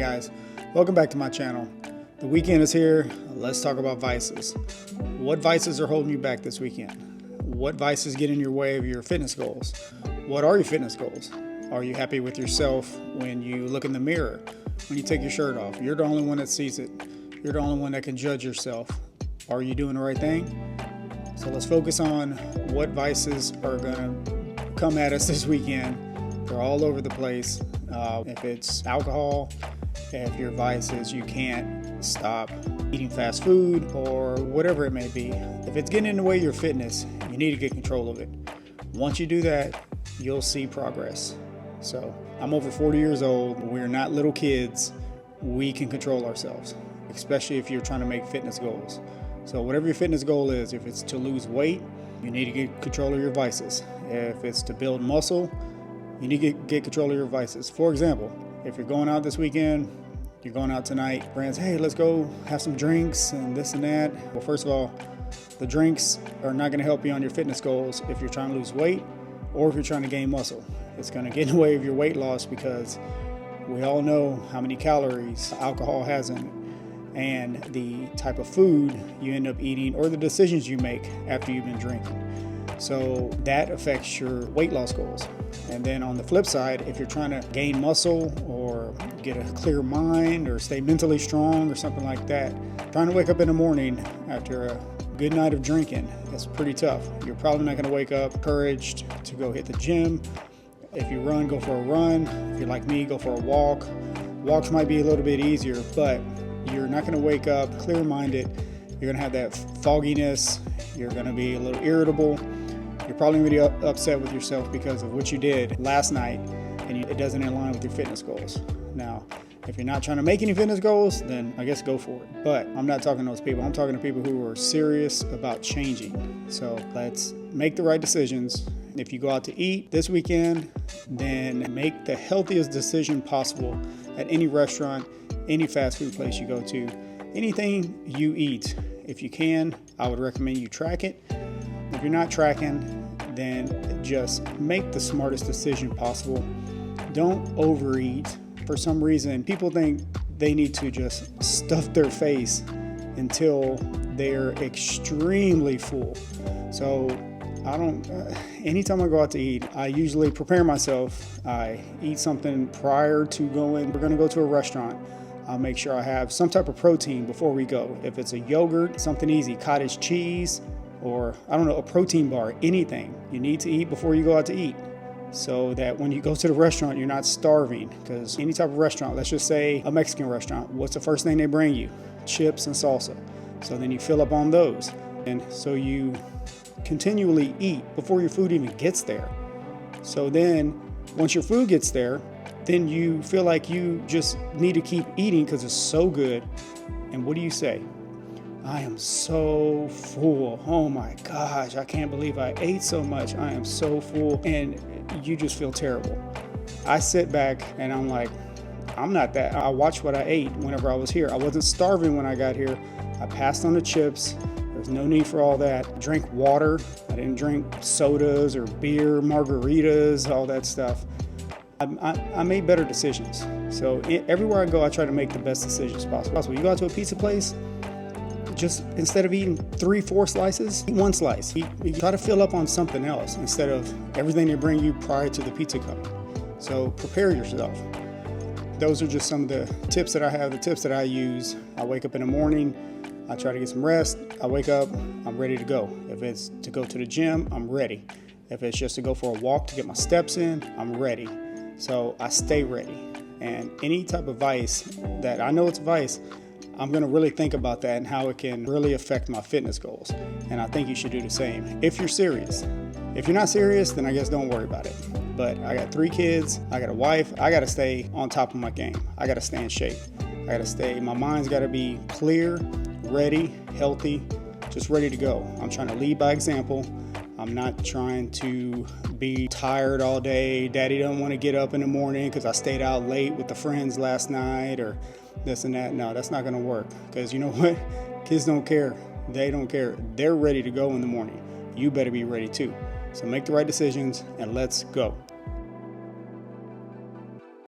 guys, welcome back to my channel. The weekend is here. Let's talk about vices. What vices are holding you back this weekend? What vices get in your way of your fitness goals? What are your fitness goals? Are you happy with yourself when you look in the mirror? When you take your shirt off? You're the only one that sees it. You're the only one that can judge yourself. Are you doing the right thing? So let's focus on what vices are going to come at us this weekend. They're all over the place. If it's alcohol, if your vice is you can't stop eating fast food or whatever it may be. If it's getting in the way of your fitness, you need to get control of it. Once you do that, you'll see progress. So I'm over 40 years old. We're not little kids. We can control ourselves, especially if you're trying to make fitness goals. So whatever your fitness goal is, if it's to lose weight, you need to get control of your vices. If it's to build muscle, you need to get control of your vices. For example, if you're going out this weekend, you're going out tonight, friends, hey, let's go have some drinks and this and that. Well, first of all, the drinks are not going to help you on your fitness goals if you're trying to lose weight or if you're trying to gain muscle. It's going to get in the way of your weight loss because we all know how many calories alcohol has in it and the type of food you end up eating or the decisions you make after you've been drinking. So that affects your weight loss goals. And then on the flip side, if you're trying to gain muscle or get a clear mind or stay mentally strong or something like that, trying to wake up in the morning after a good night of drinking, that's pretty tough. You're probably not going to wake up encouraged to go hit the gym. If you run, go for a run. If you're like me, go for a walk. Walks might be a little bit easier, but you're not going to wake up clear-minded. You're going to have that fogginess. You're going to be a little irritable. You're probably going to be upset with yourself because of what you did last night and it doesn't align with your fitness goals. Now, if you're not trying to make any fitness goals, then I guess go for it. But I'm not talking to those people. I'm talking to people who are serious about changing. So let's make the right decisions. If you go out to eat this weekend, then make the healthiest decision possible at any restaurant, any fast food place you go to, anything you eat. If you can, I would recommend you track it. If you're not tracking, then just make the smartest decision possible. Don't overeat. For some reason, people think they need to just stuff their face until they're extremely full. So anytime I go out to eat, I usually prepare myself. I eat something prior to going. We're going to go to a restaurant. I'll make sure I have some type of protein before we go. If it's a yogurt, something easy, cottage cheese, or a protein bar, anything you need to eat before you go out to eat. So that when you go to the restaurant, you're not starving. Because any type of restaurant, let's just say a Mexican restaurant, what's the first thing they bring you? Chips and salsa. So then you fill up on those. And so you continually eat before your food even gets there. So then once your food gets there, then you feel like you just need to keep eating because it's so good. And what do you say? I am so full. Oh my gosh, I can't believe I ate so much. I am so full. And you just feel terrible. I sit back and I'm like, I'm not that. I watched what I ate whenever I was here. I wasn't starving when I got here. I passed on the chips. There's no need for all that. Drink water. I didn't drink sodas or beer, margaritas, all that stuff. I made better decisions. So everywhere I go, I try to make the best decisions possible. You go out to a pizza place, just instead of eating 3-4 slices, eat one slice. You try to fill up on something else instead of everything they bring you prior to the pizza coming. So prepare yourself. Those are just some of the tips that I have, the tips that I use. I wake up in the morning, I try to get some rest. I wake up, I'm ready to go. If it's to go to the gym, I'm ready. If it's just to go for a walk to get my steps in, I'm ready. So I stay ready. And any type of vice that I know it's a vice, I'm going to really think about that and how it can really affect my fitness goals. And I think you should do the same if you're serious. If you're not serious, then I guess don't worry about it. But I got 3 kids, I got a wife, I got to stay on top of my game. I got to stay in shape. My mind's got to be clear, ready, healthy, just ready to go. I'm trying to lead by example. I'm not trying to be tired all day. Daddy doesn't want to get up in the morning because I stayed out late with the friends last night or this and that. No, that's not going to work because you know what? Kids don't care. They don't care. They're ready to go in the morning. You better be ready too. So make the right decisions and let's go.